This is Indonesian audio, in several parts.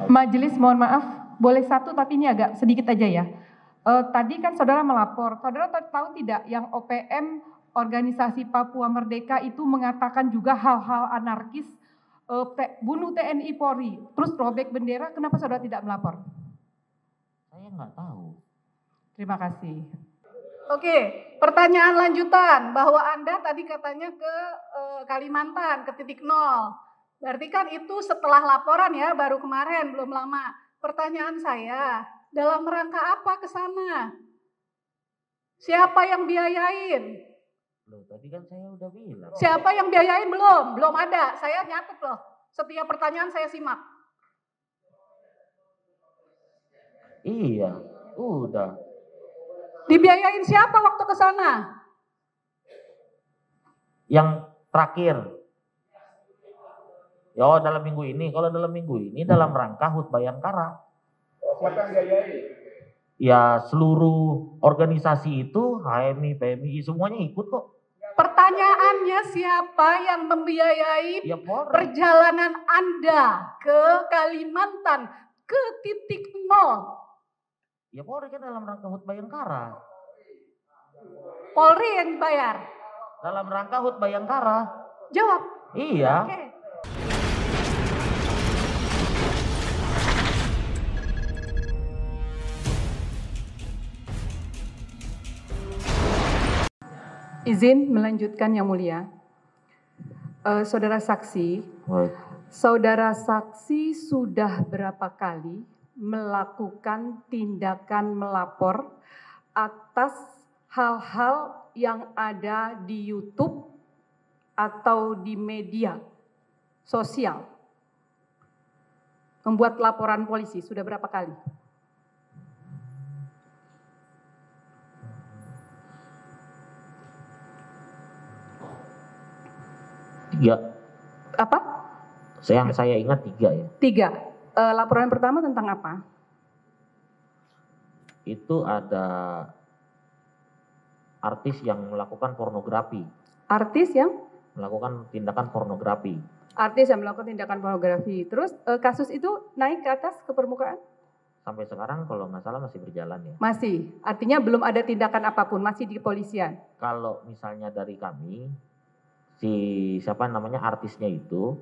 Majelis, mohon maaf, boleh satu tapi ini agak sedikit aja ya. Tadi kan saudara melapor, saudara tahu tidak yang OPM Organisasi Papua Merdeka itu mengatakan juga hal-hal anarkis, bunuh TNI Polri, terus robek bendera, kenapa saudara tidak melapor? Saya nggak tahu. Terima kasih. Oke, pertanyaan lanjutan bahwa Anda tadi katanya ke Kalimantan, ke titik nol. Berarti kan itu setelah laporan ya, baru kemarin, belum lama. Pertanyaan saya, dalam rangka apa ke sana? Siapa yang biayain? Loh, tadi kan saya udah bilang. Siapa yang biayain belum? Belum ada, saya nyatet loh. Setiap pertanyaan saya simak. Iya, udah. Dibiayain siapa waktu ke sana? Yang terakhir. Ya dalam minggu ini, kalau dalam minggu ini dalam rangka HUT Bayangkara. Siapa yang biayain? Ya seluruh organisasi itu, HMI, PMI, semuanya ikut kok. Pertanyaannya siapa yang membiayai Ya, perjalanan Anda ke Kalimantan ke titik nol? Ya Polri kan dalam rangka HUT Bayangkara. Polri yang dibayar? Dalam rangka HUT Bayangkara. Jawab. Iya. Oke. Izin melanjutkan yang mulia. Saudara saksi, Baik. saudara saksi sudah berapa kali melakukan tindakan melapor atas hal-hal yang ada di YouTube atau di media sosial? Membuat laporan polisi sudah berapa kali? Tiga. Apa? Yang saya ingat 3 ya. 3. Laporan pertama tentang apa? Itu ada artis yang melakukan pornografi. Artis yang? Melakukan tindakan pornografi. Artis yang melakukan tindakan pornografi. Terus kasus itu naik ke atas, ke permukaan? Sampai sekarang kalau nggak salah masih berjalan ya. Masih, artinya belum ada tindakan apapun, masih di kepolisian. Kalau misalnya dari kami, siapa namanya artisnya itu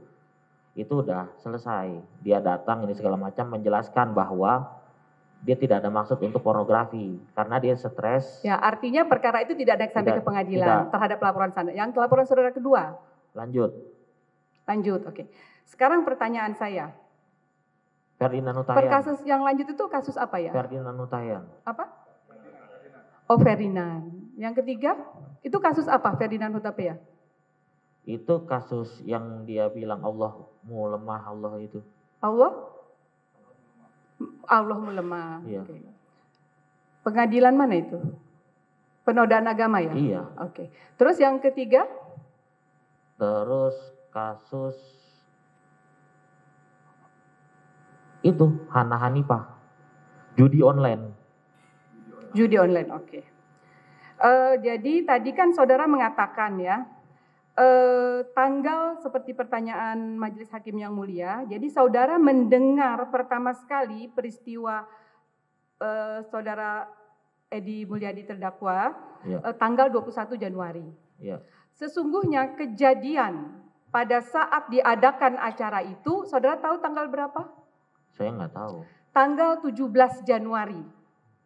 udah selesai. Dia datang ini segala macam menjelaskan bahwa dia tidak ada maksud untuk pornografi karena dia stres. Ya, artinya perkara itu tidak naik sampai ke pengadilan terhadap laporan sana. Yang laporan saudara kedua? Lanjut, oke. Sekarang pertanyaan saya. Ferdinand Hutahian. Kasus yang lanjut itu kasus apa ya? Ferdinand Hutahian. Apa? Oh, Ferdinand. Yang ketiga, itu kasus apa Ferdinand Hutahian? Itu kasus yang dia bilang Allahmu lemah, Allah itu. Allahmu lemah. Iya. Oke. Pengadilan mana itu? Penodaan agama ya? Iya. Oke. Terus yang ketiga? Terus kasus itu Hana Hanifah, judi online. Oke. Jadi tadi kan saudara mengatakan ya, tanggal seperti pertanyaan Majelis Hakim yang mulia, jadi saudara mendengar pertama sekali peristiwa saudara Edi Mulyadi terdakwa tanggal 21 Januari. Ya. Sesungguhnya kejadian pada saat diadakan acara itu, saudara tahu tanggal berapa? Saya nggak tahu. Tanggal 17 Januari.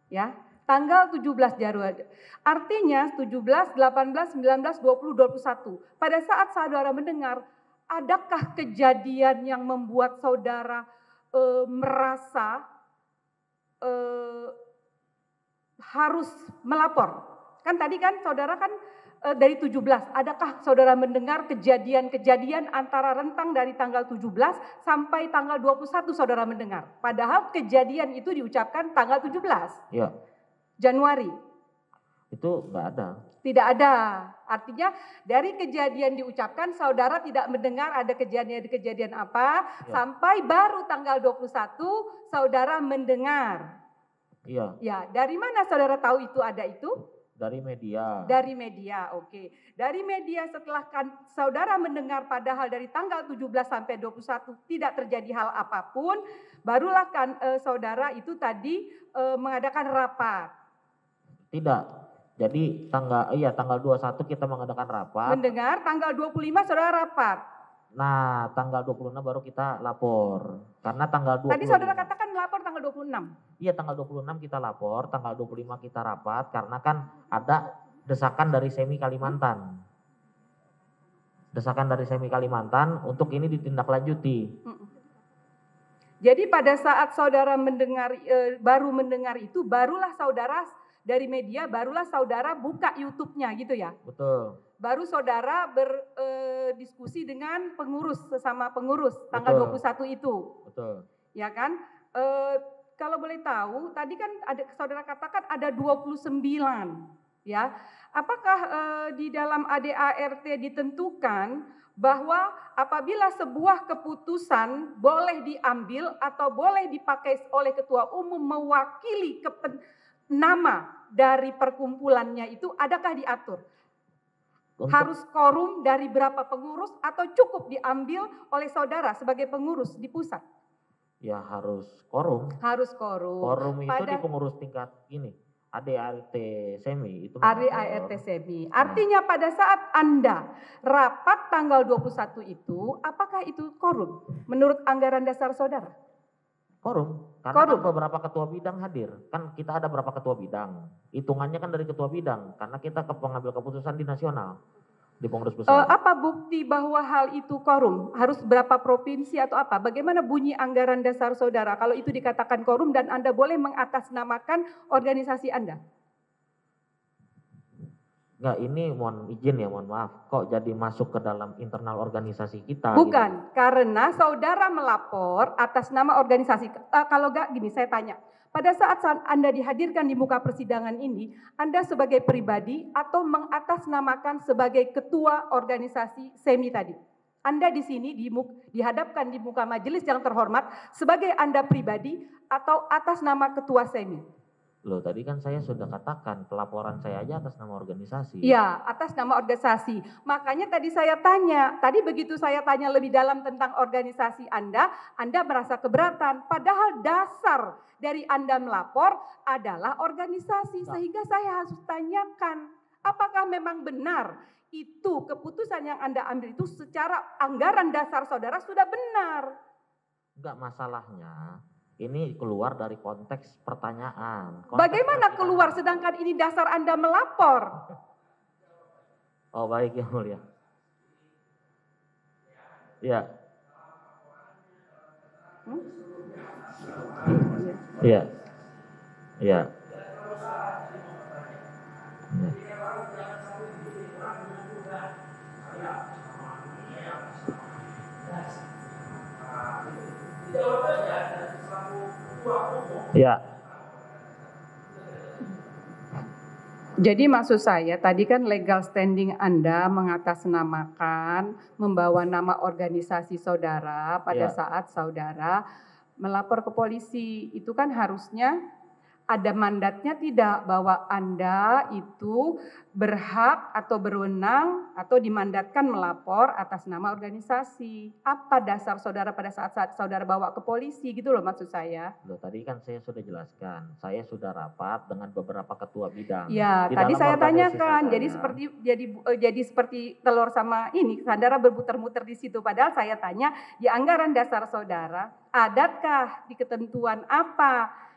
Ya. Tanggal 17 Januari. Artinya 17, 18, 19, 20, 21. Pada saat saudara mendengar, adakah kejadian yang membuat saudara merasa harus melapor? Kan tadi kan saudara kan dari 17. Adakah saudara mendengar kejadian-kejadian antara rentang dari tanggal 17 sampai tanggal 21 saudara mendengar? Padahal kejadian itu diucapkan tanggal 17. Iya. Januari. Itu nggak ada. Tidak ada. Artinya dari kejadian diucapkan saudara tidak mendengar ada kejadian apa sampai baru tanggal 21 saudara mendengar. Iya. Ya, dari mana saudara tahu itu ada itu? Dari media. Dari media, oke. Dari media setelah saudara mendengar padahal dari tanggal 17 sampai 21 tidak terjadi hal apapun, barulah saudara itu tadi mengadakan rapat. Tidak. Jadi tanggal 21 kita mengadakan rapat. Mendengar tanggal 25 saudara rapat. Nah, tanggal 26 baru kita lapor. Karena tanggal 25. Tadi saudara katakan lapor tanggal 26. Iya, tanggal 26 kita lapor, tanggal 25 kita rapat karena kan ada desakan dari Semi Kalimantan. Desakan dari Semi Kalimantan untuk ini ditindaklanjuti. Jadi pada saat saudara baru mendengar itu, barulah saudara dari media, barulah saudara buka YouTube-nya gitu ya? Betul. Baru saudara berdiskusi dengan sesama pengurus tanggal 21 itu. Betul. Ya kan? Kalau boleh tahu, tadi kan saudara katakan ada 29, ya. Apakah di dalam ADART ditentukan bahwa apabila sebuah keputusan boleh diambil atau boleh dipakai oleh ketua umum mewakili nama dari perkumpulannya itu, adakah diatur? Harus quorum dari berapa pengurus atau cukup diambil oleh saudara sebagai pengurus di pusat? Ya harus quorum. Harus quorum. Quorum itu di pengurus tingkat ini, ADART Semi itu. ADART Semi. Artinya pada saat Anda rapat tanggal 21 itu, apakah itu quorum menurut anggaran dasar saudara? Quorum. Karena kan beberapa ketua bidang hadir. Kan kita ada berapa ketua bidang. Hitungannya kan dari ketua bidang karena kita pengambil keputusan di nasional. Di pengurus besar. Apa bukti bahwa hal itu quorum? Harus berapa provinsi atau apa? Bagaimana bunyi anggaran dasar saudara kalau itu dikatakan quorum dan Anda boleh mengatasnamakan organisasi Anda? Enggak, ini mohon izin ya, mohon maaf. Kok jadi masuk ke dalam internal organisasi kita? Bukan, gitu. Karena saudara melapor atas nama organisasi. Kalau enggak gini, saya tanya. Pada saat Anda dihadirkan di muka persidangan ini, Anda sebagai pribadi atau mengatasnamakan sebagai ketua organisasi Semi tadi? Anda di sini dihadapkan di muka majelis yang terhormat sebagai Anda pribadi atau atas nama ketua Semi? Loh, tadi kan saya sudah katakan pelaporan saya aja atas nama organisasi. Iya, atas nama organisasi. Makanya tadi saya tanya, tadi begitu saya tanya lebih dalam tentang organisasi Anda merasa keberatan. Padahal dasar dari Anda melapor adalah organisasi. Sehingga saya harus tanyakan, apakah memang benar itu keputusan yang Anda ambil itu secara anggaran dasar saudara sudah benar? Enggak, masalahnya ini keluar dari konteks pertanyaan. Bagaimana keluar sedangkan ini dasar Anda melapor? Oh baik, yang mulia. Ya. Iya. Iya. Ya. Jadi maksud saya tadi kan legal standing Anda mengatasnamakan, membawa nama organisasi saudara pada saat saudara melapor ke polisi. Itu kan harusnya ada mandatnya tidak bahwa Anda itu berhak atau berwenang atau dimandatkan melapor atas nama organisasi. Apa dasar saudara pada saat saudara bawa ke polisi gitu loh maksud saya. Loh, tadi kan saya sudah jelaskan, saya sudah rapat dengan beberapa ketua bidang. Ya, tadi saya tanyakan, jadi seperti telur sama ini, saudara bermuter-muter di situ. Padahal saya tanya di anggaran dasar saudara, adatkah di ketentuan apa?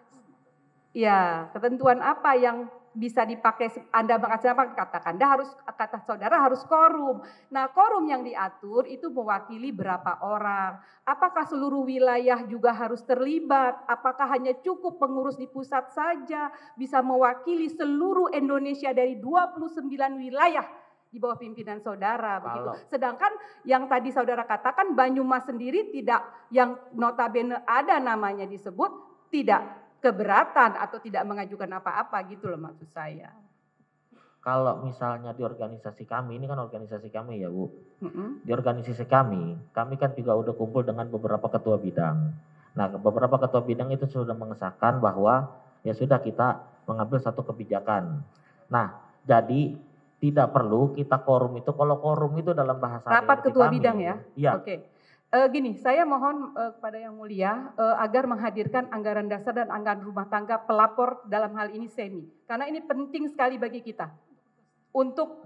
Ya, ketentuan apa yang bisa dipakai Anda mengatasnamakan, katakan kata saudara harus quorum. Nah, quorum yang diatur itu mewakili berapa orang? Apakah seluruh wilayah juga harus terlibat? Apakah hanya cukup pengurus di pusat saja bisa mewakili seluruh Indonesia dari 29 wilayah di bawah pimpinan saudara begitu. Sedangkan yang tadi saudara katakan Banyumas sendiri tidak, yang notabene ada namanya disebut, tidak keberatan atau tidak mengajukan apa-apa gitu loh maksud saya. Kalau misalnya di organisasi kami, ini kan organisasi kami ya Bu. Di organisasi kami kan juga udah kumpul dengan beberapa ketua bidang. Nah, beberapa ketua bidang itu sudah mengesahkan bahwa ya sudah kita mengambil satu kebijakan. Nah, Jadi tidak perlu kita quorum itu, kalau quorum itu dalam bahasa Rapat ADRT ketua kami. bidang ya? Iya. Oke. Gini, saya mohon kepada Yang Mulia agar menghadirkan anggaran dasar dan anggaran rumah tangga pelapor dalam hal ini SEMI. Karena ini penting sekali bagi kita untuk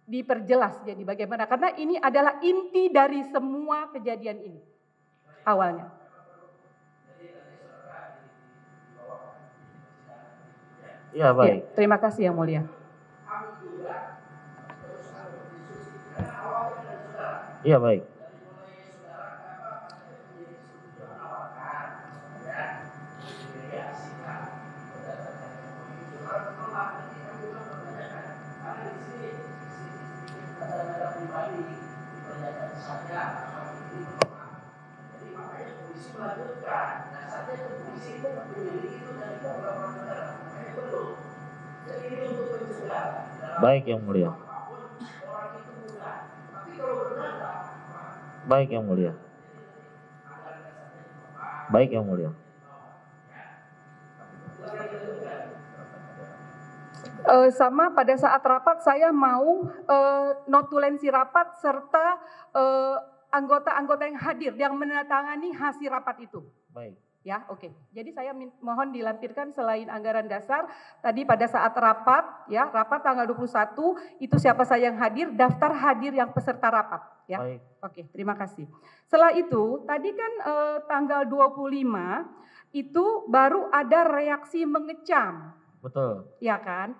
diperjelas jadi bagaimana. Karena ini adalah inti dari semua kejadian ini awalnya. Iya, baik. Ya, terima kasih Yang Mulia. Iya, baik. Baik Yang Mulia. Baik Yang Mulia. Baik Yang Mulia. Sama pada saat rapat saya mau notulensi rapat serta anggota-anggota yang hadir yang menandatangani hasil rapat itu. Baik. Ya, oke. Jadi saya mohon dilampirkan selain anggaran dasar, tadi pada saat rapat, ya, rapat tanggal 21, itu siapa saja yang hadir, daftar hadir yang peserta rapat. Ya. Baik. Oke, terima kasih. Setelah itu, tadi kan tanggal 25, itu baru ada reaksi mengecam. Betul. Ya kan?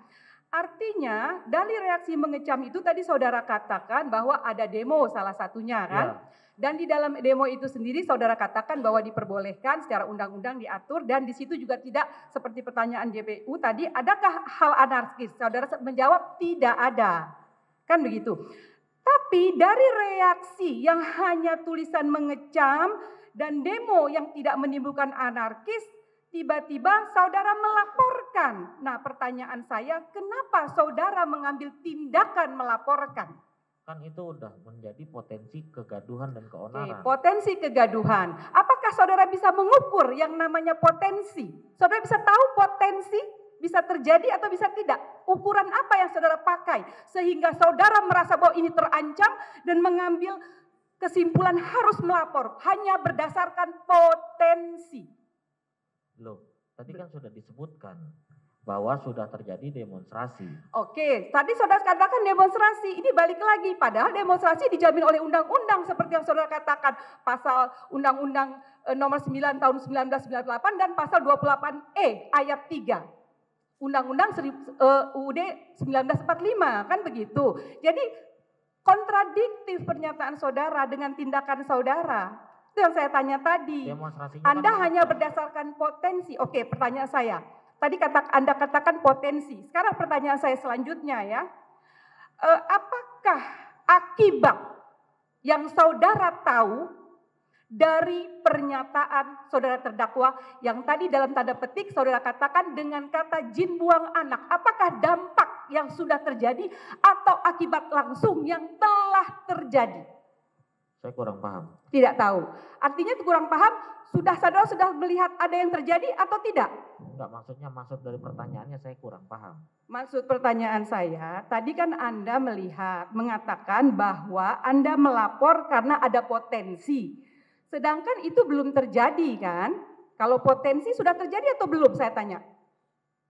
Artinya dari reaksi mengecam itu tadi saudara katakan bahwa ada demo salah satunya kan? Ya. Dan di dalam demo itu sendiri saudara katakan bahwa diperbolehkan secara undang-undang diatur dan di situ juga tidak seperti pertanyaan JPU tadi, adakah hal anarkis? Saudara menjawab tidak ada. Kan begitu. Tapi dari reaksi yang hanya tulisan mengecam dan demo yang tidak menimbulkan anarkis, tiba-tiba saudara melaporkan. Nah, pertanyaan saya, kenapa saudara mengambil tindakan melaporkan? Kan itu udah menjadi potensi kegaduhan dan keonaran. Oke, potensi kegaduhan. Apakah saudara bisa mengukur yang namanya potensi? Saudara bisa tahu potensi bisa terjadi atau bisa tidak? Ukuran apa yang saudara pakai sehingga saudara merasa bahwa ini terancam dan mengambil kesimpulan harus melapor hanya berdasarkan potensi? Loh, tadi kan sudah disebutkan bahwa sudah terjadi demonstrasi. Oke, tadi saudara katakan demonstrasi, ini balik lagi. Padahal demonstrasi dijamin oleh undang-undang seperti yang saudara katakan. Pasal undang-undang nomor 9 tahun 1998 dan pasal 28E ayat 3. Undang-undang UUD 1945, kan begitu. Jadi kontradiktif pernyataan saudara dengan tindakan saudara. Itu yang saya tanya tadi. Anda hanya berdasarkan potensi. Oke, pertanyaan saya. Tadi Anda katakan potensi. Sekarang pertanyaan saya selanjutnya ya. Apakah akibat yang saudara tahu dari pernyataan saudara terdakwa yang tadi dalam tanda petik saudara katakan dengan kata jin buang anak. Apakah dampak yang sudah terjadi atau akibat langsung yang telah terjadi? Saya kurang paham. Tidak tahu. Artinya kurang paham. Saudara sudah melihat ada yang terjadi atau tidak? Enggak, maksud dari pertanyaannya saya kurang paham. Maksud pertanyaan saya, tadi kan Anda mengatakan bahwa Anda melapor karena ada potensi. Sedangkan itu belum terjadi kan? Kalau potensi sudah terjadi atau belum saya tanya?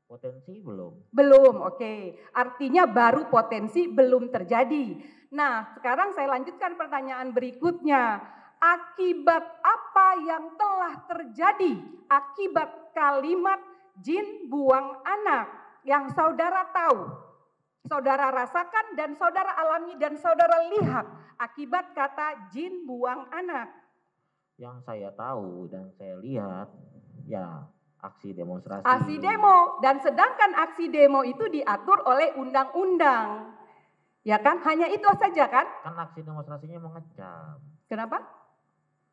Potensi belum. Belum, oke. Artinya baru potensi belum terjadi. Nah, sekarang saya lanjutkan pertanyaan berikutnya. Akibat apa yang telah terjadi akibat kalimat jin buang anak yang saudara tahu, saudara rasakan dan saudara alami dan saudara lihat akibat kata jin buang anak? Yang saya tahu dan saya lihat ya aksi demonstrasi. Aksi demo, dan sedangkan aksi demo itu diatur oleh undang-undang. Ya kan? Hanya itu saja kan? Kan aksi demonstrasinya mengecam. Kenapa?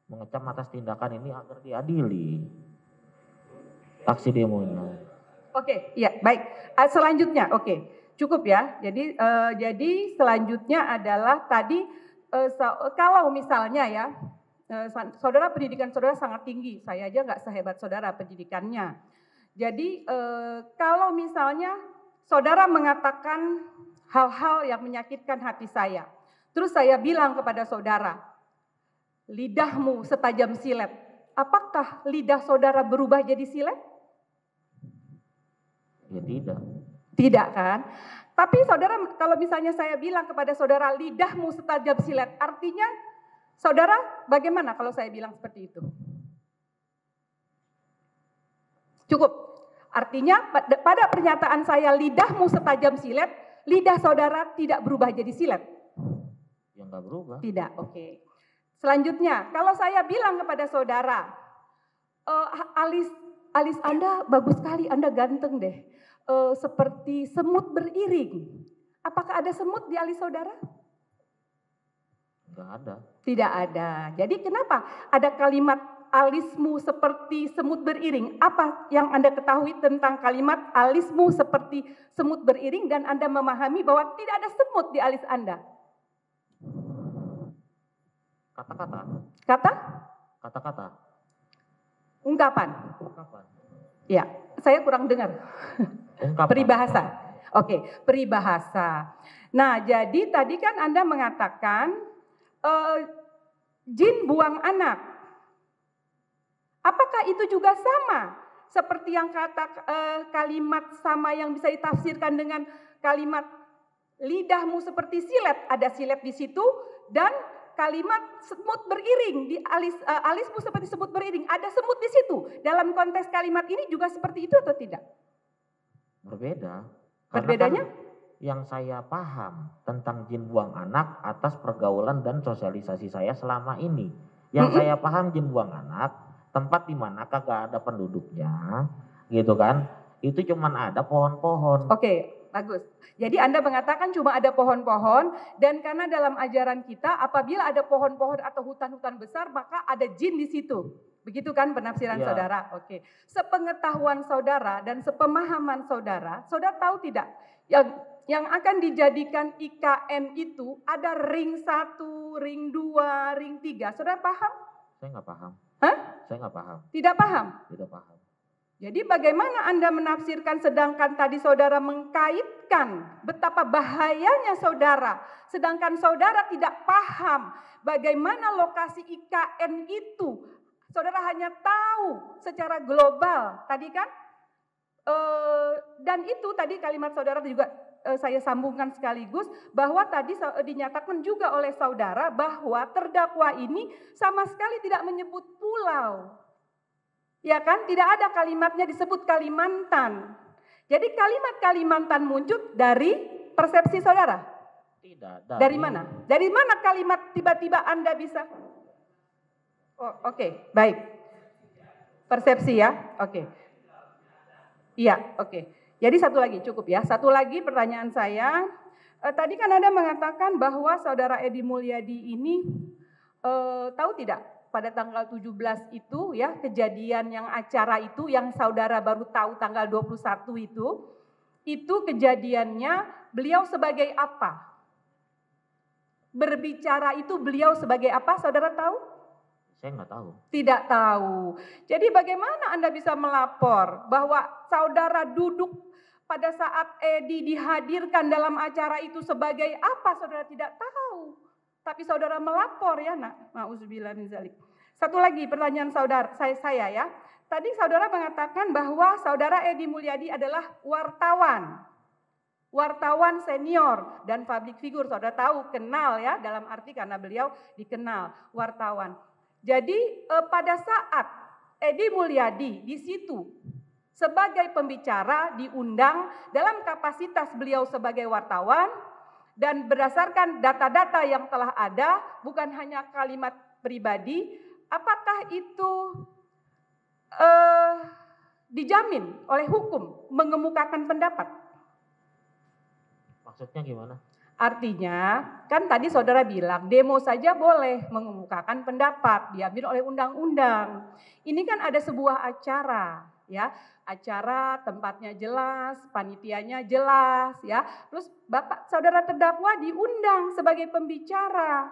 Mengecam atas tindakan ini agar diadili. Aksi demonya. Oke, iya baik. Selanjutnya, oke, cukup ya. Jadi selanjutnya adalah tadi kalau misalnya ya, saudara pendidikan saudara sangat tinggi. Saya aja nggak sehebat saudara pendidikannya. Jadi kalau misalnya saudara mengatakan hal-hal yang menyakitkan hati saya. Terus saya bilang kepada saudara, lidahmu setajam silet. Apakah lidah saudara berubah jadi silet? Ya tidak. Tidak kan? Tapi saudara, kalau misalnya saya bilang kepada saudara, lidahmu setajam silet, artinya saudara bagaimana kalau saya bilang seperti itu? Cukup. Artinya pada pernyataan saya lidahmu setajam silet, lidah saudara tidak berubah jadi silet. Yang nggak berubah. Tidak, oke. Selanjutnya, kalau saya bilang kepada saudara, alis Anda bagus sekali, Anda ganteng deh. Seperti semut beriring. Apakah ada semut di alis saudara? Nggak ada. Tidak ada. Jadi kenapa ada kalimat alismu seperti semut beriring? Apa yang Anda ketahui tentang kalimat alismu seperti semut beriring dan Anda memahami bahwa tidak ada semut di alis Anda? Kata-kata. Kata? Kata-kata. Ungkapan. Ungkapan. Ya, saya kurang dengar. Ungkapan. Peribahasa. Oke, peribahasa. Nah, jadi tadi kan Anda mengatakan jin buang anak. Apakah itu juga sama seperti yang kata kalimat sama yang bisa ditafsirkan dengan kalimat lidahmu seperti silet, ada silet di situ, dan kalimat semut beriring di alismu seperti semut beriring, ada semut di situ. Dalam konteks kalimat ini juga seperti itu atau tidak? Berbeda. Perbedaannya? Yang saya paham tentang jin buang anak atas pergaulan dan sosialisasi saya selama ini. Yang saya paham jin buang anak, tempat di mana kagak ada penduduknya, gitu kan? Itu cuman ada pohon-pohon. Oke, bagus. Jadi Anda mengatakan cuma ada pohon-pohon, dan karena dalam ajaran kita apabila ada pohon-pohon atau hutan-hutan besar maka ada jin di situ. Begitu kan penafsiran Ya. saudara? Oke. Sepengetahuan saudara dan sepemahaman saudara, saudara tahu tidak yang akan dijadikan IKN itu ada ring 1, ring 2, ring 3. Saudara paham? Saya nggak paham. Hah? Saya nggak paham. Tidak paham? Tidak paham. Jadi bagaimana Anda menafsirkan sedangkan tadi saudara mengkaitkan betapa bahayanya saudara, sedangkan saudara tidak paham bagaimana lokasi IKN itu. Saudara hanya tahu secara global tadi kan, dan itu tadi kalimat saudara juga saya sambungkan sekaligus bahwa tadi dinyatakan juga oleh saudara bahwa terdakwa ini sama sekali tidak menyebut pulau. Ya kan, tidak ada kalimatnya disebut Kalimantan. Jadi kalimat Kalimantan muncul dari persepsi saudara? Tidak. Dari mana? Dari mana kalimat tiba-tiba Anda bisa? Oh, oke, baik. Persepsi ya, oke. Iya, oke. Jadi satu lagi cukup ya. Satu lagi pertanyaan saya. Tadi kan Anda mengatakan bahwa saudara Edi Mulyadi ini tahu tidak? Pada tanggal 17 itu ya, kejadian yang acara itu yang saudara baru tahu tanggal 21 itu kejadiannya beliau sebagai apa? Berbicara itu beliau sebagai apa, saudara tahu? Saya nggak tahu. Tidak tahu. Jadi bagaimana Anda bisa melapor bahwa saudara duduk pada saat Edi dihadirkan dalam acara itu sebagai apa, saudara tidak tahu. Tapi saudara melapor ya nak. Nauzubillah min dzalik. Satu lagi pertanyaan saudara, saya ya. Tadi saudara mengatakan bahwa saudara Edi Mulyadi adalah wartawan. Wartawan senior dan public figure. Saudara tahu, kenal ya, dalam arti karena beliau dikenal, wartawan. Jadi pada saat Edi Mulyadi di situ sebagai pembicara diundang dalam kapasitas beliau sebagai wartawan, dan berdasarkan data-data yang telah ada, bukan hanya kalimat pribadi, apakah itu dijamin oleh hukum mengemukakan pendapat? Maksudnya gimana? Artinya, kan tadi saudara bilang demo saja boleh mengemukakan pendapat, diambil oleh undang-undang. Ini kan ada sebuah acara, ya. Acara tempatnya jelas, panitianya jelas ya. Terus Bapak saudara terdakwa diundang sebagai pembicara.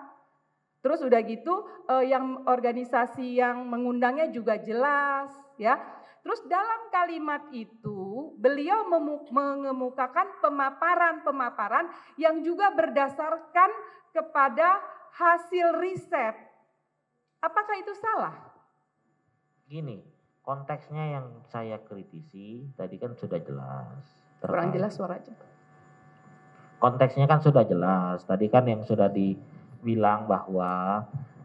Terus udah gitu yang organisasi yang mengundangnya juga jelas ya. Terus dalam kalimat itu beliau mengemukakan pemaparan-pemaparan yang juga berdasarkan kepada hasil riset. Apakah itu salah? Gini, konteksnya yang saya kritisi tadi kan sudah jelas. Kurang terkait. jelas suaranya. Konteksnya kan sudah jelas. Tadi kan yang sudah dibilang bahwa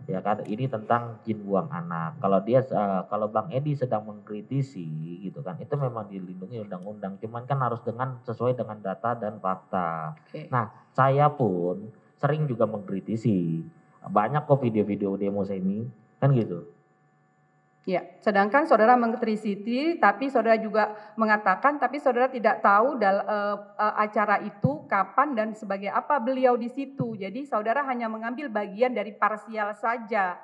ya kan ini tentang jin buang anak. Kalau Bang Edi sedang mengkritisi gitu kan, itu memang dilindungi undang-undang. Cuman kan harus sesuai dengan data dan fakta. Oke. Nah, saya pun sering juga mengkritisi. Banyak kok video-video demo semi kan gitu. Ya, sedangkan saudara mengkritisi, tapi saudara juga mengatakan, tapi saudara tidak tahu acara itu kapan dan sebagai apa beliau di situ. Jadi saudara hanya mengambil bagian dari parsial saja.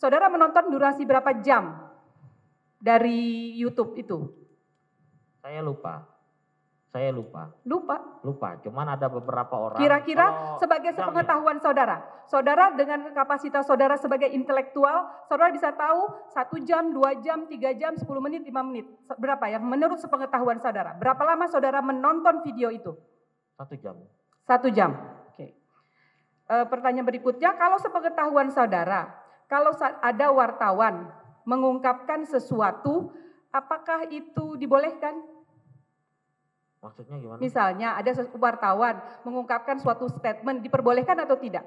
Saudara menonton durasi berapa jam dari YouTube itu? Saya lupa. Lupa. Cuman ada beberapa orang. Kira-kira sebagai sepengetahuan saudara, saudara dengan kapasitas saudara sebagai intelektual, saudara bisa tahu 1 jam, 2 jam, 3 jam, 10 menit, 5 menit. Berapa ya menurut sepengetahuan saudara? Berapa lama saudara menonton video itu? 1 jam. 1 jam. Oke. Pertanyaan berikutnya, kalau sepengetahuan saudara, kalau ada wartawan mengungkapkan sesuatu, apakah itu dibolehkan? Maksudnya gimana? Misalnya ada wartawan mengungkapkan suatu statement, diperbolehkan atau tidak?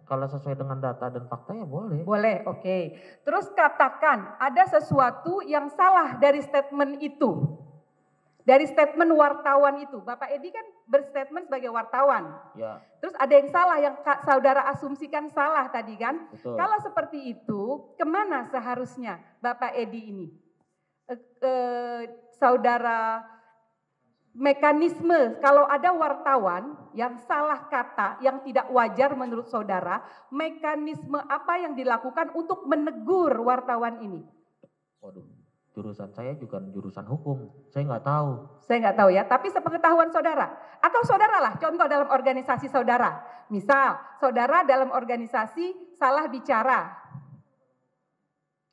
Kalau sesuai dengan data dan fakta ya boleh. Boleh, oke. Terus katakan ada sesuatu yang salah dari statement itu. Dari statement wartawan itu. Bapak Edi kan berstatement sebagai wartawan. Ya. Terus ada yang salah yang saudara asumsikan salah tadi kan? Betul. Kalau seperti itu, kemana seharusnya Bapak Edi ini? Saudara mekanisme kalau ada wartawan yang salah kata, yang tidak wajar menurut saudara, mekanisme apa yang dilakukan untuk menegur wartawan ini? Waduh, jurusan saya juga jurusan hukum, saya nggak tahu. Saya nggak tahu ya, tapi sepengetahuan saudara. Atau saudara lah, contoh dalam organisasi saudara. Misal, saudara dalam organisasi salah bicara.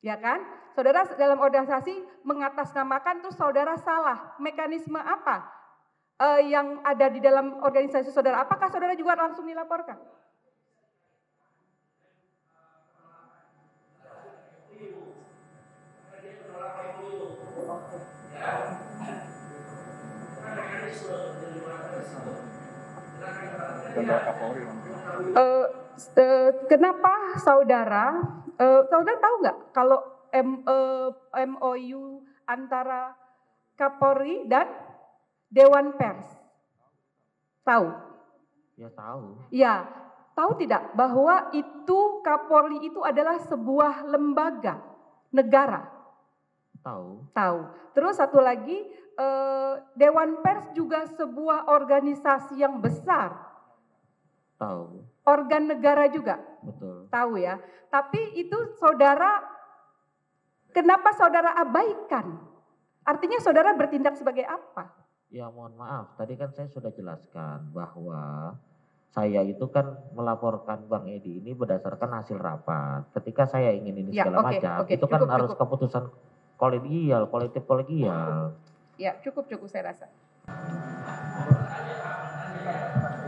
Ya kan? Saudara dalam organisasi mengatasnamakan terus saudara salah. Mekanisme apa yang ada di dalam organisasi saudara? Apakah saudara juga langsung dilaporkan? Kenapa saudara tahu nggak kalau MOU antara Kapolri dan Dewan Pers? Tahu? Ya tahu. Ya, tahu tidak bahwa itu Kapolri itu adalah sebuah lembaga negara? Tahu. Tahu. Terus satu lagi, Dewan Pers juga sebuah organisasi yang besar. Tahu. Organ negara juga. Betul. Tahu ya. Tapi itu saudara, kenapa saudara abaikan? Artinya saudara bertindak sebagai apa? Ya mohon maaf, tadi kan saya sudah jelaskan bahwa saya itu kan melaporkan Bang Edi ini berdasarkan hasil rapat. Ketika saya ingin ini Ya, segala oke, macam, oke, itu kan cukup, harus cukup. keputusan kolektif kolegial. Ya, cukup saya rasa.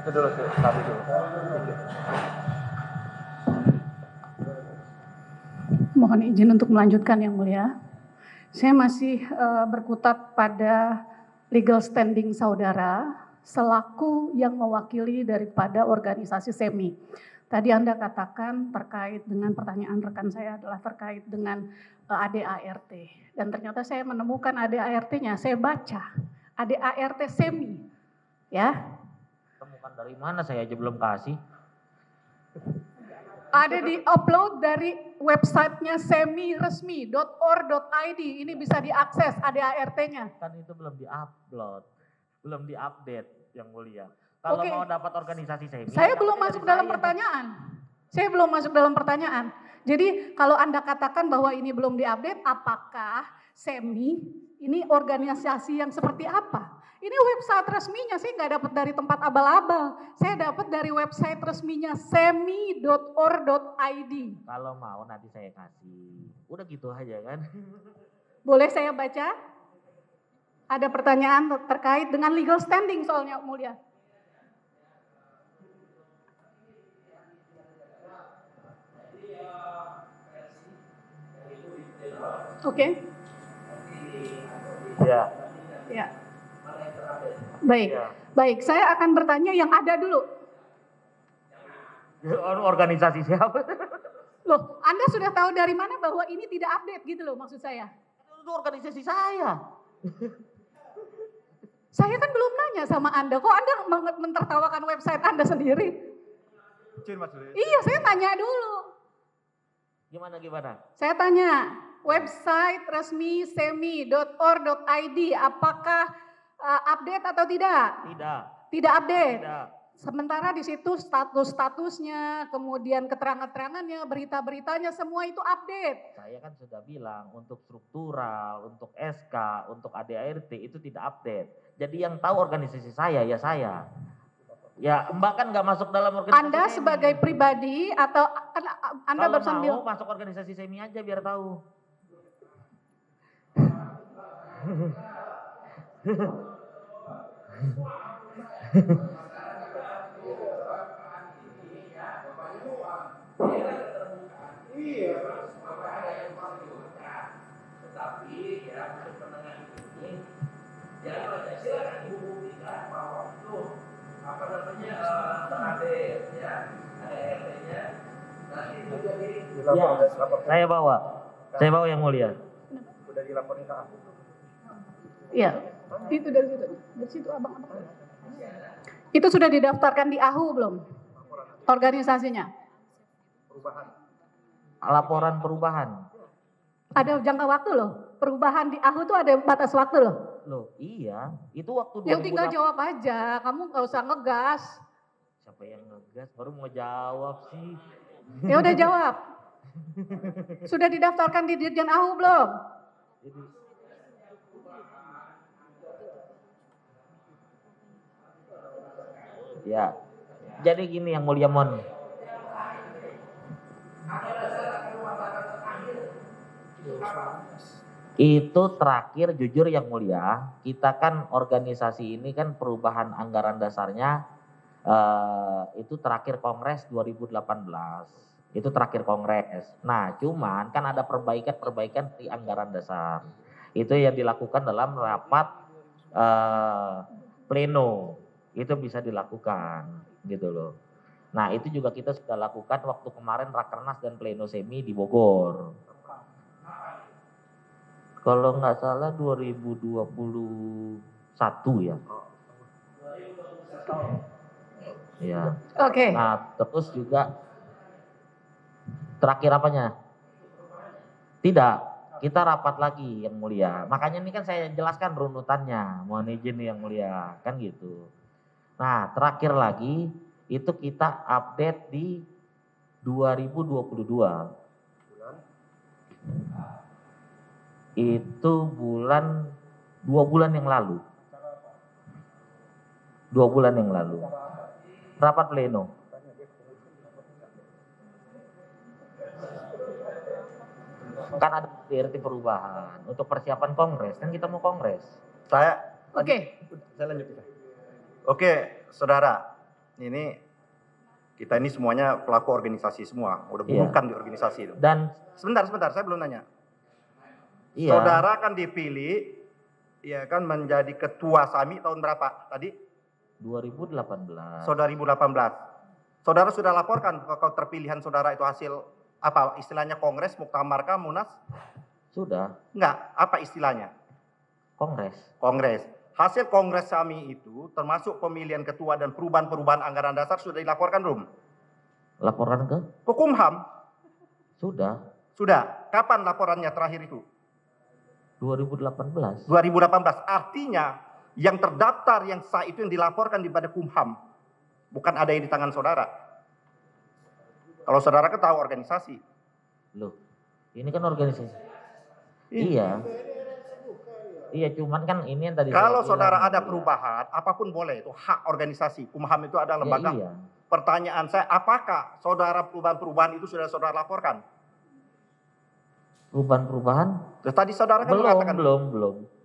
Itu dulu tuh, tadi dulu. Mohon izin untuk melanjutkan yang mulia. Saya masih berkutat pada legal standing saudara selaku yang mewakili daripada organisasi SEMI. Tadi Anda katakan terkait dengan pertanyaan rekan saya adalah terkait dengan ADART. Dan ternyata saya menemukan ADART-nya, saya baca ADART SEMI. Ya. Temukan dari mana, saya aja belum kasih. Ada di upload dari websitenya semiresmi.or.id. Ini bisa diakses ADART-nya. Kan itu belum diupload, belum diupdate yang mulia. Kalau Oke. mau dapat organisasi SEMI, Saya belum dapatnya masuk dari dalam saya. pertanyaan. Saya belum masuk dalam pertanyaan. Jadi kalau Anda katakan bahwa ini belum diupdate, apakah SEMI ini organisasi yang seperti apa? Ini website resminya, saya nggak dapat dari tempat abal-abal. Saya dapat dari website resminya semi.or.id. Kalau mau nanti saya kasih. Udah gitu aja kan. Boleh saya baca? Ada pertanyaan terkait dengan legal standing soalnya mulia. Oke. Ya. Ya. Baik. Baik, saya akan bertanya yang ada dulu. Organisasi siapa? Loh, Anda sudah tahu dari mana bahwa ini tidak update gitu loh maksud saya. Itu organisasi saya. Saya kan belum nanya sama Anda, kok Anda mentertawakan website Anda sendiri? Iya, saya tanya dulu. Gimana? Saya tanya, website resmi semi.or.id apakah update atau tidak? Tidak. Tidak update. Tidak. Sementara di situ status-statusnya, kemudian keterangan-keterangannya, berita-beritanya semua itu update. Saya kan sudah bilang untuk struktural, untuk SK, untuk ADART itu tidak update. Jadi yang tahu organisasi saya ya saya. Ya Mbak kan nggak masuk dalam organisasi Anda SEMI. sebagai pribadi atau kan Anda Kalau barusan mau bilang masuk organisasi SEMI aja biar tahu. Ya, saya bawa yang mulia. Sudah dilaporin ke aku. iya, itu dari situ abang-abang. Itu sudah didaftarkan di AHU belum? Organisasinya? Laporan perubahan. Ada jangka waktu loh. Perubahan di AHU itu ada batas waktu loh. Loh iya, itu waktu Yang tinggal 2008. jawab aja, kamu nggak usah ngegas. Siapa yang ngegas baru mau jawab sih. Ya udah jawab. Sudah didaftarkan di Dirjen AHU belum? Ya, jadi gini yang mulia Mon. Itu terakhir jujur yang mulia, kita kan organisasi ini kan perubahan anggaran dasarnya itu terakhir Kongres 2018. Itu terakhir Kongres. Nah, cuman kan ada perbaikan-perbaikan di anggaran dasar. Itu yang dilakukan dalam rapat pleno. Itu bisa dilakukan gitu loh. Nah, itu juga kita sudah lakukan waktu kemarin Rakernas dan pleno semi di Bogor. Kalau nggak salah 2021 ya. Ya. Oke. Nah, terus juga terakhir apanya? Tidak, kita rapat lagi yang mulia. Makanya ini kan saya jelaskan runutannya. Mohon izin yang mulia, kan gitu. Nah, terakhir lagi itu kita update di 2022. Itu bulan 2 bulan yang lalu. 2 bulan yang lalu. Rapat pleno. Kan ada DRT perubahan untuk persiapan kongres, kan kita mau kongres. Saya lanjutkan. Oke, saudara. Ini kita ini semuanya pelaku organisasi semua, udah bukan di organisasi itu. Dan sebentar, saya belum nanya. iya. Saudara kan dipilih, ya kan menjadi ketua SAMI tahun berapa tadi? 2018. 2018. Saudara sudah laporkan kalau terpilihan saudara itu hasil apa istilahnya kongres, muktamar kah, munas? Sudah. Enggak, apa istilahnya? Kongres. Kongres. Hasil kongres SAMI itu termasuk pemilihan ketua dan perubahan-perubahan anggaran dasar sudah dilaporkan belum? Laporan ke? Ke Kumham? Sudah. Sudah. Kapan laporannya terakhir itu? 2018. 2018. Artinya yang terdaftar yang sah itu yang dilaporkan di Kumham. Bukan ada yang di tangan saudara. Kalau saudara kan tahu organisasi. Loh, ini kan organisasi. Iya. Iya, cuman kan ini yang tadi kalau saya saudara bilang, ada perubahan, apapun boleh, itu hak organisasi. Kumham itu ada lembaga. Ya, iya. Pertanyaan saya, apakah saudara perubahan-perubahan itu sudah saudara laporkan? Perubahan-perubahan Terus tadi saudara kan mengatakan belum.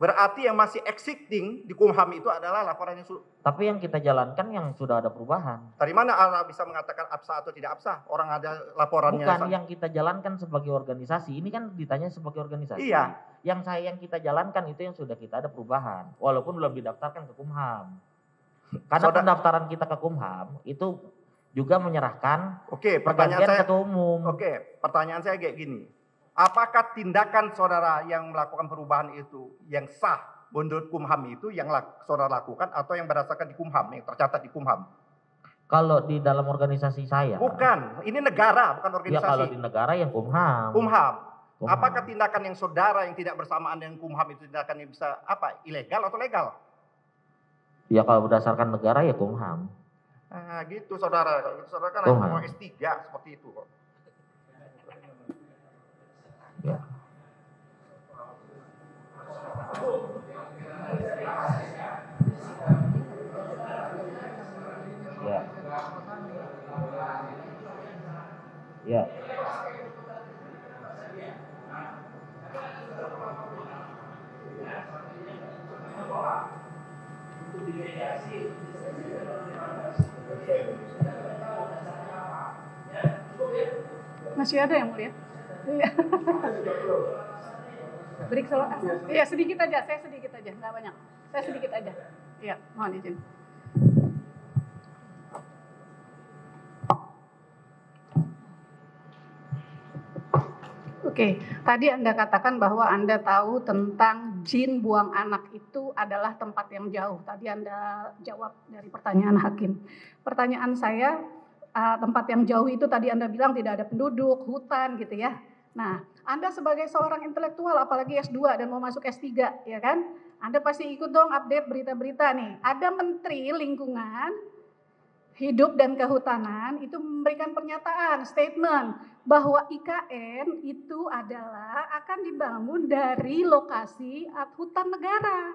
berarti yang masih existing di Kumham itu adalah laporan yang Tapi yang kita jalankan yang sudah ada perubahan. dari mana Anda bisa mengatakan absah atau tidak absah? Orang ada laporannya. Bukan yang kita jalankan sebagai organisasi. Ini kan ditanya sebagai organisasi. Iya. Yang kita jalankan itu yang sudah kita ada perubahan. Walaupun belum didaftarkan ke Kumham. Karena pendaftaran kita ke Kumham itu juga menyerahkan pertanyaan saya ketua umum. Pertanyaan saya kayak gini. Apakah tindakan saudara yang melakukan perubahan itu yang sah menurut Kumham itu yang saudara lakukan atau yang berdasarkan di Kumham, yang tercatat di Kumham? Kalau di dalam organisasi saya. Bukan, ini negara bukan organisasi. Ya kalau di negara yang Kumham. Kumham. Apakah tindakan yang saudara yang tidak bersamaan dengan Kumham itu tindakan yang bisa ilegal atau legal? Ya kalau berdasarkan negara ya Kumham. Nah gitu saudara, kalau gitu saudara kan mau S3 seperti itu kok. Ya. Ya. Masih ada yang mulia? Break solo. Iya sedikit aja, saya sedikit aja, nggak banyak. Saya sedikit aja. Iya, mohon izin. Oke, tadi Anda katakan bahwa Anda tahu tentang jin buang anak itu adalah tempat yang jauh. Tadi Anda jawab dari pertanyaan hakim. Pertanyaan saya, tempat yang jauh itu tadi Anda bilang tidak ada penduduk, hutan gitu ya. Nah, Anda sebagai seorang intelektual, apalagi S2 dan mau masuk S3, ya kan? Anda pasti ikut dong update berita-berita nih. Ada Menteri Lingkungan Hidup dan Kehutanan itu memberikan pernyataan, statement bahwa IKN itu adalah akan dibangun dari lokasi hutan negara.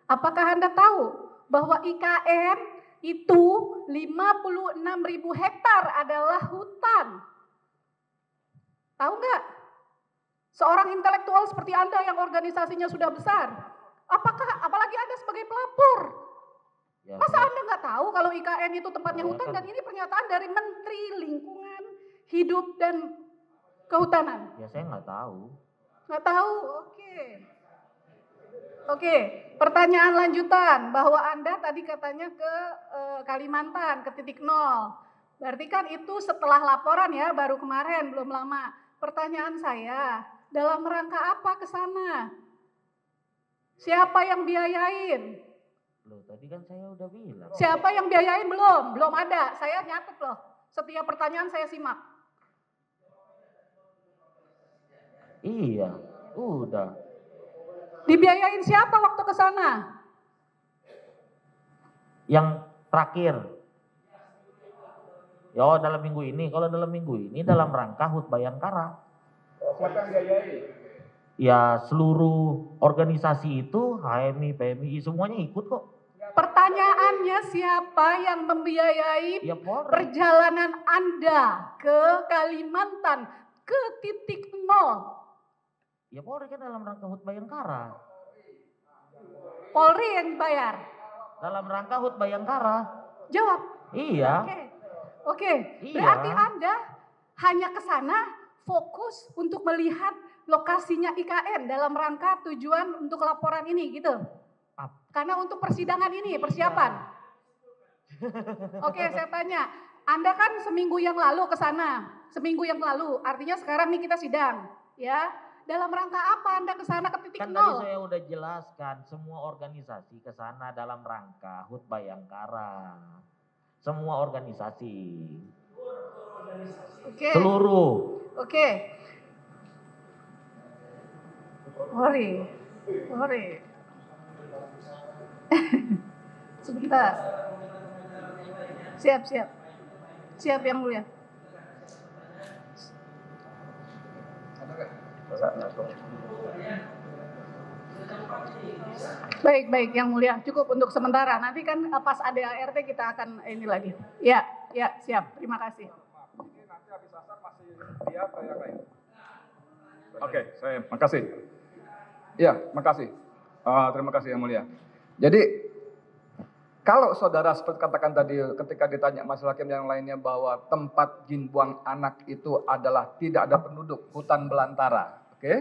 Apakah Anda tahu bahwa IKN itu 56.000 hektar adalah hutan? Tahu nggak? Seorang intelektual seperti Anda yang organisasinya sudah besar, apalagi Anda sebagai pelapor, masa Anda nggak tahu kalau IKN itu tempatnya hutan? Dan ini pernyataan dari Menteri Lingkungan Hidup dan Kehutanan. Ya saya nggak tahu. Nggak tahu, oke. Pertanyaan lanjutan bahwa Anda tadi katanya ke Kalimantan, ke titik nol. Berarti kan itu setelah laporan ya, baru kemarin, belum lama. Pertanyaan saya, dalam rangka apa ke sana? Siapa yang biayain? Loh, tadi kan saya udah bilang. Siapa yang biayain belum? Belum ada. Saya nyatet loh. Setiap pertanyaan saya simak. Iya, udah. Dibiayain siapa waktu ke sana? Yang terakhir. Ya dalam minggu ini. Kalau dalam minggu ini dalam rangka HUT Bayangkara. Siapa yang biayain? Ya seluruh organisasi itu, HMI, PMI, semuanya ikut kok. Pertanyaannya siapa yang membiayai Ya, perjalanan Anda ke Kalimantan, ke titik nol? Ya Polri kan dalam rangka HUT Bayangkara. Polri yang bayar? Dalam rangka HUT Bayangkara. Jawab. Iya. Oke. Iya. Berarti Anda hanya ke sana fokus untuk melihat lokasinya IKN dalam rangka tujuan untuk laporan ini gitu. Karena untuk persidangan ini persiapan. Oke, saya tanya, Anda kan seminggu yang lalu ke sana, seminggu yang lalu, artinya sekarang nih kita sidang, ya. Dalam rangka apa Anda ke sana ke titik Kan nol? tadi saya udah jelaskan semua organisasi ke sana dalam rangka HUT Bayangkara. Semua organisasi. Oke. Seluruh. Oke. Polri. Sebentar. Siap yang mulia. Baik yang mulia. Cukup untuk sementara. Nanti kan pas ada ART kita akan ini lagi. Ya, siap. Terima kasih. Ini nanti habis asar masih lihat atau yang lain? Oke, saya makasih. Ya, makasih. Terima kasih Yang Mulia. Jadi kalau saudara seperti katakan tadi ketika ditanya masalah hakim yang lainnya bahwa tempat jin buang anak itu adalah tidak ada penduduk, hutan belantara, oke?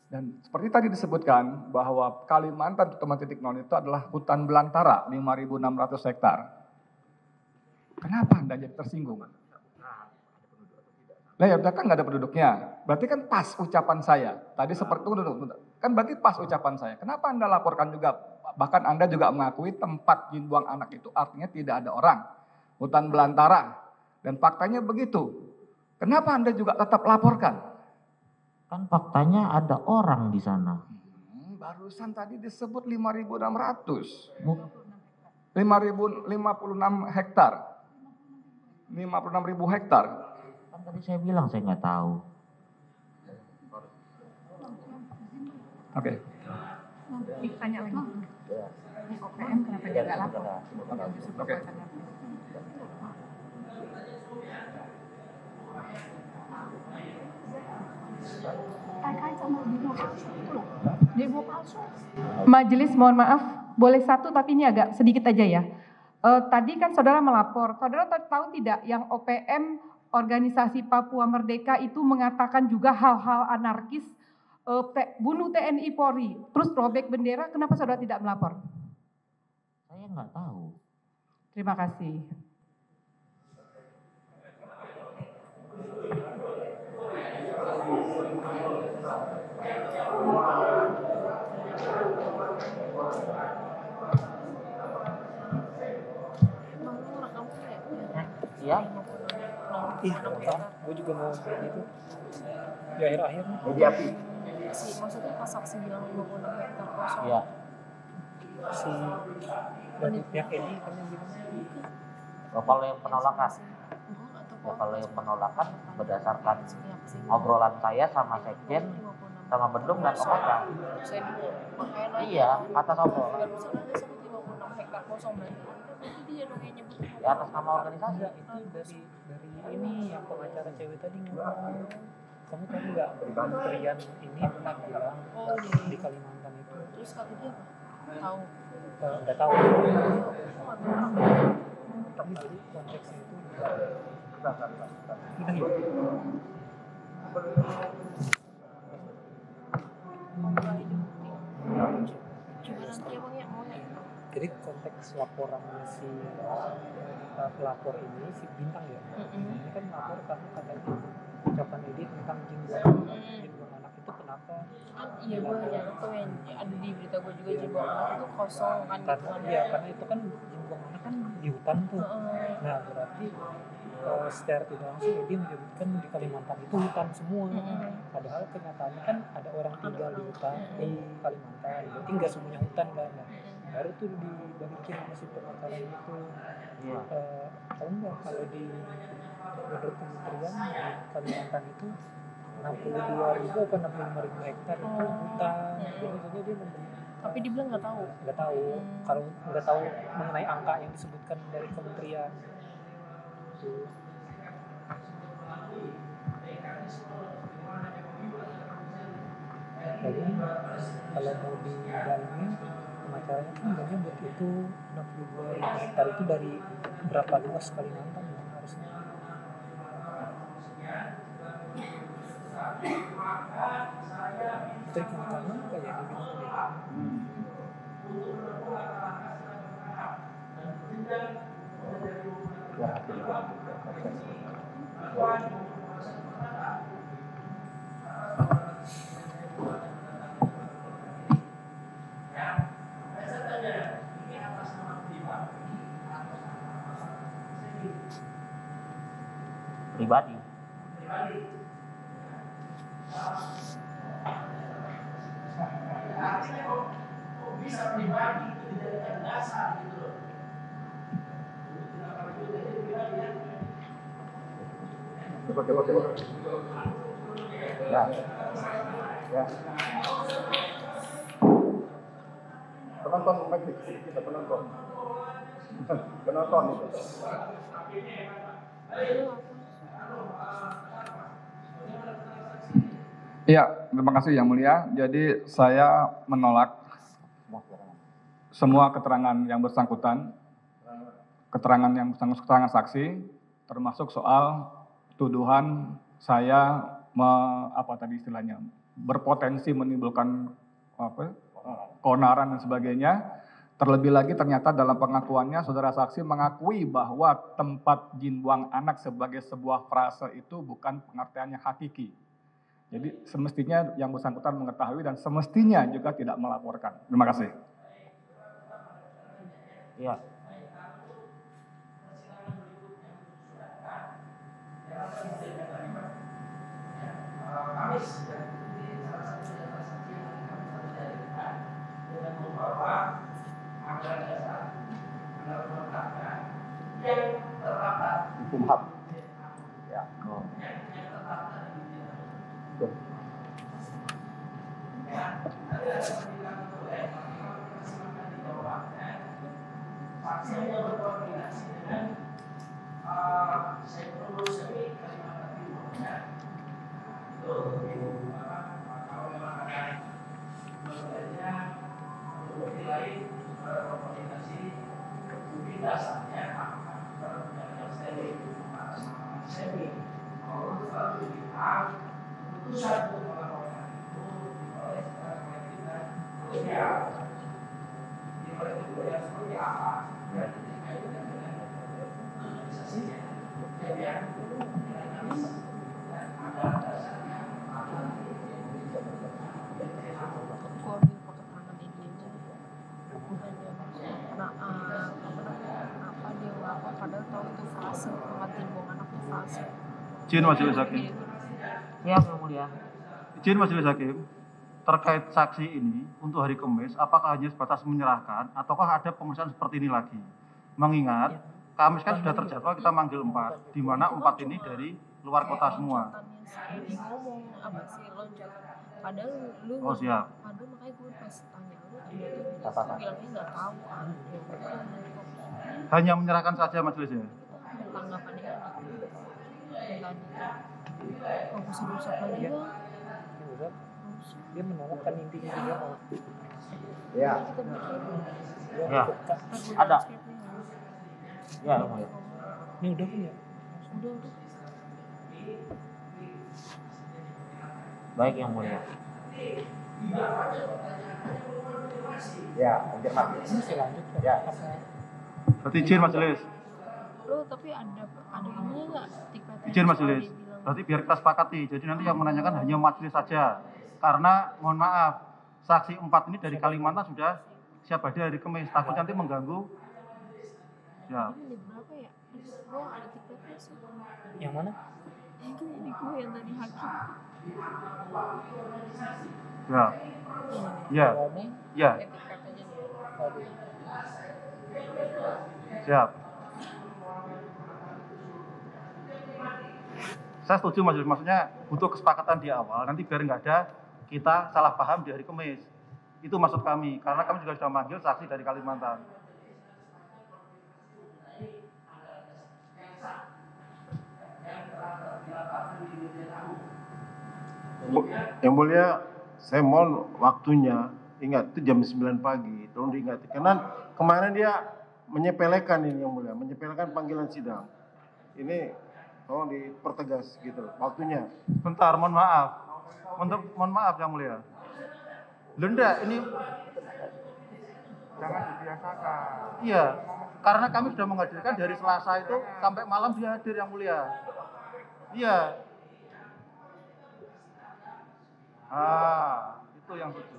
Dan seperti tadi disebutkan bahwa Kalimantan terutama titik nol itu adalah hutan belantara 5.600 hektar. Kenapa Anda jadi tersinggung? Lah ya udah kan nggak ada penduduknya. Berarti kan pas ucapan saya. Tadi seperti itu kan berarti pas ucapan saya. Kenapa Anda laporkan juga? Bahkan Anda juga mengakui tempat jin buang anak itu artinya tidak ada orang. Hutan belantara. Dan faktanya begitu. Kenapa Anda juga tetap laporkan? Kan faktanya ada orang di sana. Barusan tadi disebut 5.600. 56 hektar. 56.000 hektar. Kan tadi saya bilang saya nggak tahu. Oke. Tanya lagi. Ini OPM kenapa dia nggak lapor? Oke. Demo palsu. Majelis mohon maaf, boleh satu tapi ini agak sedikit aja ya. Tadi kan saudara melapor, saudara tahu tidak yang OPM organisasi Papua Merdeka itu mengatakan juga hal-hal anarkis, bunuh TNI Polri, terus robek bendera, kenapa saudara tidak melapor? Saya nggak tahu. Terima kasih. Iya. Gue juga mau kayak gitu. Di akhir-akhir. Mediasi. Maksudnya pas saksi bilang 56 hektar kosong. Iya. Si dari pihak ini kan yang bilang. Kalau yang penolakan, kalau yang penolakan berdasarkan obrolan saya sama sekjen, sama Bendung dan Okada. Iya, atas obrolan. Barusan ada sebut 56 hektar kosong berarti dia dong yang nyebut. Ya, atas nama organisasi. Itu dari ini yang pengacara cewek tadi ngomong. Kamu tahu nggak kementerian ini pernah bilang di Kalimantan itu. Terus kata dia apa? Tahu. Nggak tahu. Tapi jadi konteksnya itu udah ya. Coba nanti abang ya mau ya. Jadi konteks laporannya si pelapor ini si Bintang ya. Ini kan lapor karena katanya ucapan Edi tentang jin buang anak itu kenapa? Iya gue nyadar tuh yang ada di berita gue juga jin buang anak itu kosong kan. Karena itu kan jin buang anak kan di hutan tuh. Nah berarti secara tidak langsung Edi menyebutkan di Kalimantan itu hutan semua. Padahal kenyataannya kan ada orang tinggal di hutan di Kalimantan. Berarti nggak semuanya hutan kan. Baru tuh dibalikin sama si pengacara itu. Tahu nggak kalau di menurut kementerian di Kalimantan itu 62.000 atau 65.000 hektar itu hutan. Jadi dia tapi dibilang nggak tahu. Nggak tahu. Kalau nggak tahu mengenai angka yang disebutkan dari kementerian. Jadi kalau mau didalami pengacaranya kan nggak nyebut itu 62.000 hektar itu dari berapa luas Kalimantan ya harusnya. Dari Kalimantan kayak dibilang Pribadi. Coba. Ya. Penonton kita penonton itu. Iya, terima kasih Yang Mulia. Jadi saya menolak semua keterangan yang bersangkutan, keterangan saksi, termasuk soal tuduhan saya berpotensi menimbulkan keonaran dan sebagainya. Terlebih lagi ternyata dalam pengakuannya saudara saksi mengakui bahwa tempat jin buang anak sebagai sebuah frase itu bukan pengertiannya hakiki. Jadi semestinya yang bersangkutan mengetahui dan semestinya juga tidak melaporkan. Terima kasih. Ya. Hukum HAM. Ya. Izin Majelis Hakim. Ya, Yang Mulia. Izin Majelis Hakim. Terkait saksi ini untuk hari Kamis, apakah hanya sebatas menyerahkan ataukah ada pemeriksaan seperti ini lagi? Mengingat Kamis kan sudah terjadwal kita manggil 4, di mana 4 ini dari luar kota semua. Ngomong apa sih lonjakan? Padahal lu Oh siap. padahal makanya gue pas tanya lu bilangnya nggak tahu kan. Hanya menyerahkan saja majelisnya. Tanggapannya tadi rusak lagi dong. Dia menolakkan intinya juga. Ya. Ya. Ada. Ya, Yang Mulia. Ini udah punya. Udah. Baik, Yang Mulia. Ya, lanjut Mas. Bisa lanjut. Ya. Berarti izin majelis. Lo tapi ada ini nggak tiketnya? Izin majelis. Berarti biar kita sepakati. Jadi nanti yang menanyakan hanya majelis saja. Karena mohon maaf, saksi 4 ini dari Kalimantan sudah siap hadir hari Kamis. Takut nanti mengganggu. Ya. Ini berapa ya? Gue ada tiketnya sih. Yang mana? Itu ini gue yang tadi hakim. Ya. Ya. Ya. Tiket aja nih. Siap. Saya setuju majelis, maksudnya butuh kesepakatan di awal. Nanti biar nggak ada kita salah paham di hari Kamis. Itu maksud kami, karena kami juga sudah manggil saksi dari Kalimantan. Yang Mulia, saya mohon waktunya, ingat itu jam 9 pagi, tolong diingat. Karena kemarin dia menyepelekan ini Yang Mulia, menyepelekan panggilan sidang. Ini tolong dipertegas gitu waktunya. Bentar, mohon maaf. Mohon maaf Yang Mulia. Lenda, ini Jangan dibiasakan. iya, karena kami sudah menghadirkan dari Selasa itu sampai malam dia hadir Yang Mulia. Iya. Itu yang lucu.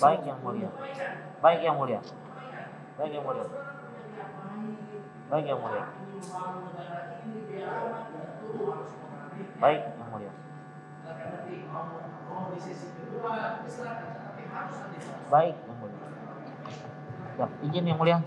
Baik, Yang Mulia. Baik, Yang Mulia. Baik, Yang Mulia. Baik, Yang Mulia. Baik, Yang Mulia. Baik, Yang Mulia. Ya, izin Yang Mulia.